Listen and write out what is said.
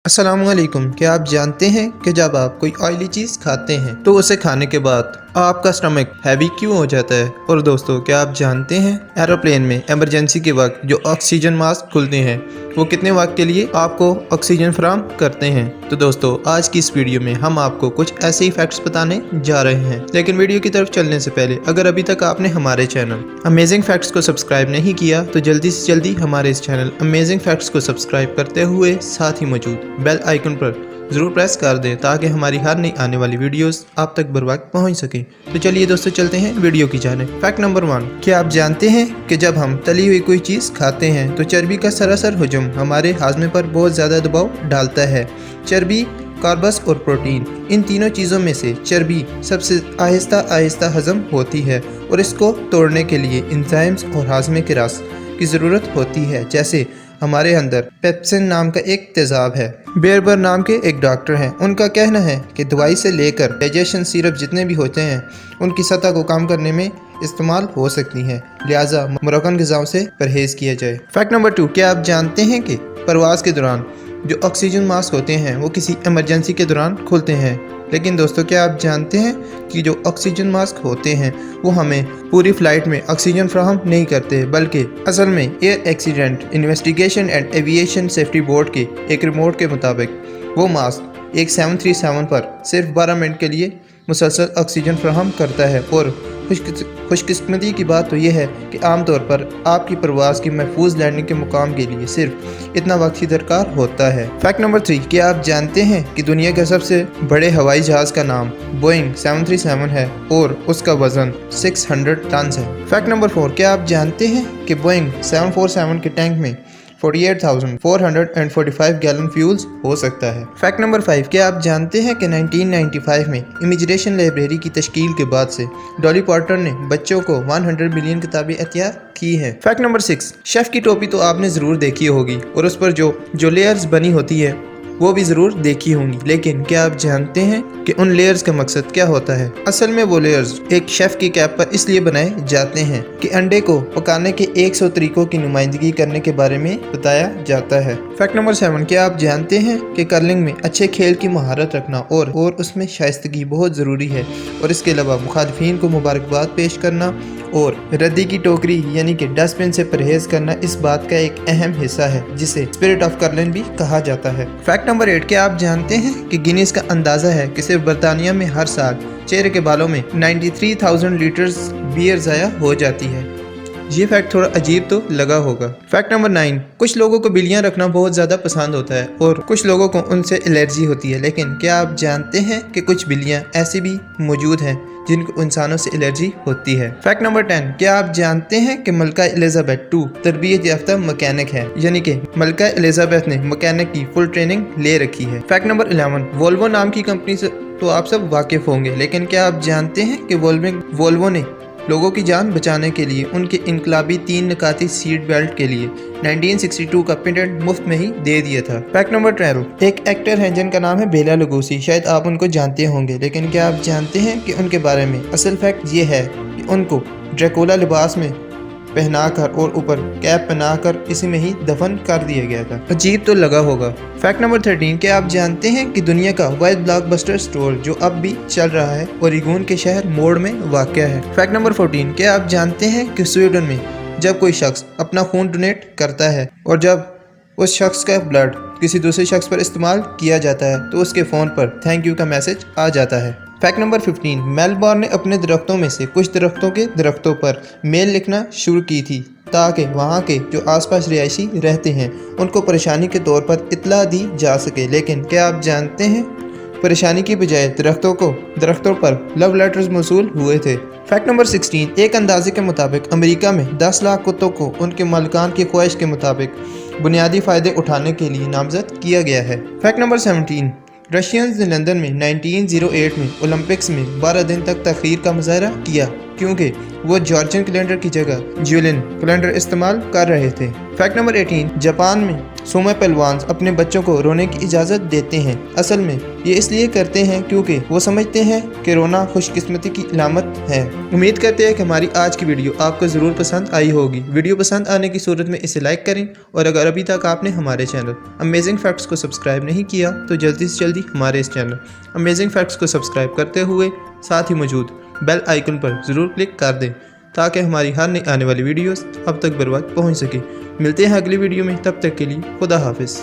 अस्सलामुअलैकुम। क्या आप जानते हैं कि जब आप कोई ऑयली चीज़ खाते हैं तो उसे खाने के बाद आपका स्टमक हैवी क्यों हो जाता है? और दोस्तों, क्या आप जानते हैं एरोप्लेन में इमरजेंसी के वक्त जो ऑक्सीजन मास्क खुलते हैं वो कितने वक्त के लिए आपको ऑक्सीजन फराहम करते हैं? तो दोस्तों, आज की इस वीडियो में हम आपको कुछ ऐसे ही फैक्ट्स बताने जा रहे हैं। लेकिन वीडियो की तरफ चलने से पहले अगर अभी तक आपने हमारे चैनल अमेजिंग फैक्ट्स को सब्सक्राइब नहीं किया तो जल्दी से जल्दी हमारे इस चैनल अमेजिंग फैक्ट्स को सब्सक्राइब करते हुए साथ ही मौजूद बेल आइकन पर ज़रूर प्रेस कर दें ताकि हमारी हर नई आने वाली वीडियोस आप तक बर वक्त पहुँच सकें। तो चलिए दोस्तों, चलते हैं वीडियो की जानिब। फैक्ट नंबर 1, क्या आप जानते हैं कि जब हम तली हुई कोई चीज़ खाते हैं तो चर्बी का सरासर हजम हमारे हाजमे पर बहुत ज़्यादा दबाव डालता है। चर्बी, कार्ब्स और प्रोटीन, इन तीनों चीज़ों में से चर्बी सबसे आहिस्ता आहिस्ता हजम होती है और इसको तोड़ने के लिए एंजाइम्स और हाजमे के रस की ज़रूरत होती है। जैसे हमारे अंदर पेप्सिन नाम का एक तेज़ाब है। बेयरबर नाम के एक डॉक्टर हैं, उनका कहना है कि दवाई से लेकर डाइजेशन सिरप जितने भी होते हैं उनकी सतह को कम करने में इस्तेमाल हो सकती हैं, लिहाजा मुरक्कन ग़िज़ाओं से परहेज़ किया जाए। फैक्ट नंबर 2, क्या आप जानते हैं कि परवाज़ के दौरान जो ऑक्सीजन मास्क होते हैं वो किसी इमरजेंसी के दौरान खुलते हैं? लेकिन दोस्तों, क्या आप जानते हैं कि जो ऑक्सीजन मास्क होते हैं वो हमें पूरी फ़्लाइट में ऑक्सीजन फराहम नहीं करते, बल्कि असल में air accident investigation and aviation safety board के एक रिपोर्ट के मुताबिक वो मास्क एक 737 पर सिर्फ 12 मिनट के लिए मुसलसल ऑक्सीजन फराहम करता है। और खुशकिस्मती की बात तो यह है कि आमतौर पर आपकी परवाज़ की महफूज लैंडिंग के मुकाम के लिए सिर्फ इतना वक्त ही दरकार होता है। फैक्ट नंबर 3, क्या आप जानते हैं कि दुनिया के सबसे बड़े हवाई जहाज़ का नाम बोइंग 737 है और उसका वज़न 600 टन है। फैक्ट नंबर 4, क्या आप जानते हैं कि बोइंग 747 के टैंक में 48,445 गैलन फ्यूल्स हो सकता है। फैक्ट नंबर 5, क्या आप जानते हैं कि 1995 में इमिग्रेशन लाइब्रेरी की तश्कील के बाद से डॉली पॉर्टर ने बच्चों को 100 मिलियन किताबें अतिया की है। फैक्ट नंबर 6, शेफ़ की टोपी तो आपने ज़रूर देखी होगी और उस पर जो लेयर्स बनी होती है वो भी ज़रूर देखी होंगी। लेकिन क्या आप जानते हैं कि उन लेयर्स का मकसद क्या होता है? असल में वो लेयर्स एक शेफ़ की कैप पर इसलिए बनाए जाते हैं कि अंडे को पकाने के 100 तरीकों की नुमाइंदगी करने के बारे में बताया जाता है। फैक्ट नंबर 7, क्या आप जानते हैं कि कर्लिंग में अच्छे खेल की महारत रखना और उसमें शाइस्तगी बहुत ज़रूरी है और इसके अलावा मुखालिफिन को मुबारकबाद पेश करना और रद्दी की टोकरी यानी कि डस्टबिन से परहेज करना इस बात का एक अहम हिस्सा है जिसे स्पिरिट ऑफ कर्लिंग भी कहा जाता है। फैक्ट नंबर 8, क्या आप जानते हैं कि गिनीज का अंदाज़ा है कि सिर्फ बरतानिया में हर साल चेहरे के बालों में 93,000 लीटर्स बियर ज़ाया हो जाती है। ये फैक्ट थोड़ा अजीब तो लगा होगा। फैक्ट नंबर 9, कुछ लोगों को बिल्लियां रखना बहुत ज़्यादा पसंद होता है और कुछ लोगों को उनसे एलर्जी होती है। लेकिन क्या आप जानते हैं कि कुछ बिल्लियां ऐसी भी मौजूद हैं जिनको इंसानों से एलर्जी होती है। फैक्ट नंबर 10, क्या आप जानते हैं कि मलका एलिजाबेथ II तरबियत याफ्ता मैकेनिक है, यानी कि मलका एलिजाबेथ ने मैकेनिक की फुल ट्रेनिंग ले रखी है। फैक्ट नंबर 11, वोल्वो नाम की कंपनी से तो आप सब वाकिफ होंगे, लेकिन क्या आप जानते हैं कि वोल्वो ने लोगों की जान बचाने के लिए उनके इनकलाबी 3 निकाती सीट बेल्ट के लिए 1962 का पेटेंट मुफ्त में ही दे दिया था। फैक्ट नंबर 12, एक एक्टर हैं जिनका नाम है बेला लुगोसी, शायद आप उनको जानते होंगे, लेकिन क्या आप जानते हैं कि उनके बारे में असल फैक्ट ये है कि उनको ड्रैकुला लिबास में पहनाकर और ऊपर कैप पहनाकर इसी में ही दफन कर दिया गया था। अजीब तो लगा होगा। फैक्ट नंबर 13, क्या आप जानते हैं कि दुनिया का वाइड ब्लॉकबस्टर स्टोर जो अब भी चल रहा है ओरेगोन के शहर मोड़ में वाक़या है। फैक्ट नंबर 14, क्या आप जानते हैं कि स्वीडन में जब कोई शख्स अपना खून डोनेट करता है और जब उस शख्स का ब्लड किसी दूसरे शख्स पर इस्तेमाल किया जाता है तो उसके फ़ोन पर थैंक यू का मैसेज आ जाता है। फैक्ट नंबर 15, मेलबॉर्न ने अपने दरख्तों में से कुछ दरख्तों पर मेल लिखना शुरू की थी ताकि वहाँ के जो आसपास रिहायशी रहते हैं उनको परेशानी के तौर पर इत्तला दी जा सके। लेकिन क्या आप जानते हैं परेशानी की बजाय दरख्तों पर लव लेटर्स मौसूल हुए थे। फैक्ट नंबर 16, एक अंदाजे के मुताबिक अमेरिका में 10 लाख कुत्तों को उनके मालिकान की ख्वाहिश के मुताबिक बुनियादी फ़ायदे उठाने के लिए नामजद किया गया है। फैक्ट नंबर 17, रशियंस ने लंदन में 1908 में ओलंपिक्स में 12 दिन तक तखीर का मुजाहरा किया क्योंकि वो जॉर्जियन कैलेंडर की जगह जुलियन कैलेंडर इस्तेमाल कर रहे थे। फैक्ट नंबर 18, जापान में सुमो पहलवान अपने बच्चों को रोने की इजाज़त देते हैं। असल में ये इसलिए करते हैं क्योंकि वो समझते हैं कि रोना खुशकिस्मती की अलामत है। उम्मीद करते हैं कि हमारी आज की वीडियो आपको ज़रूर पसंद आई होगी। वीडियो पसंद आने की सूरत में इसे लाइक करें और अगर अभी तक आपने हमारे चैनल अमेजिंग फैक्ट्स को सब्सक्राइब नहीं किया तो जल्दी से जल्दी हमारे इस चैनल अमेजिंग फैक्ट्स को सब्सक्राइब करते हुए साथ ही मौजूद बेल आइकन पर ज़रूर क्लिक कर दें ताकि हमारी हर नई आने वाली वीडियोस अब तक बर वक्त पहुँच सके। मिलते हैं अगली वीडियो में, तब तक के लिए खुदा हाफिज़।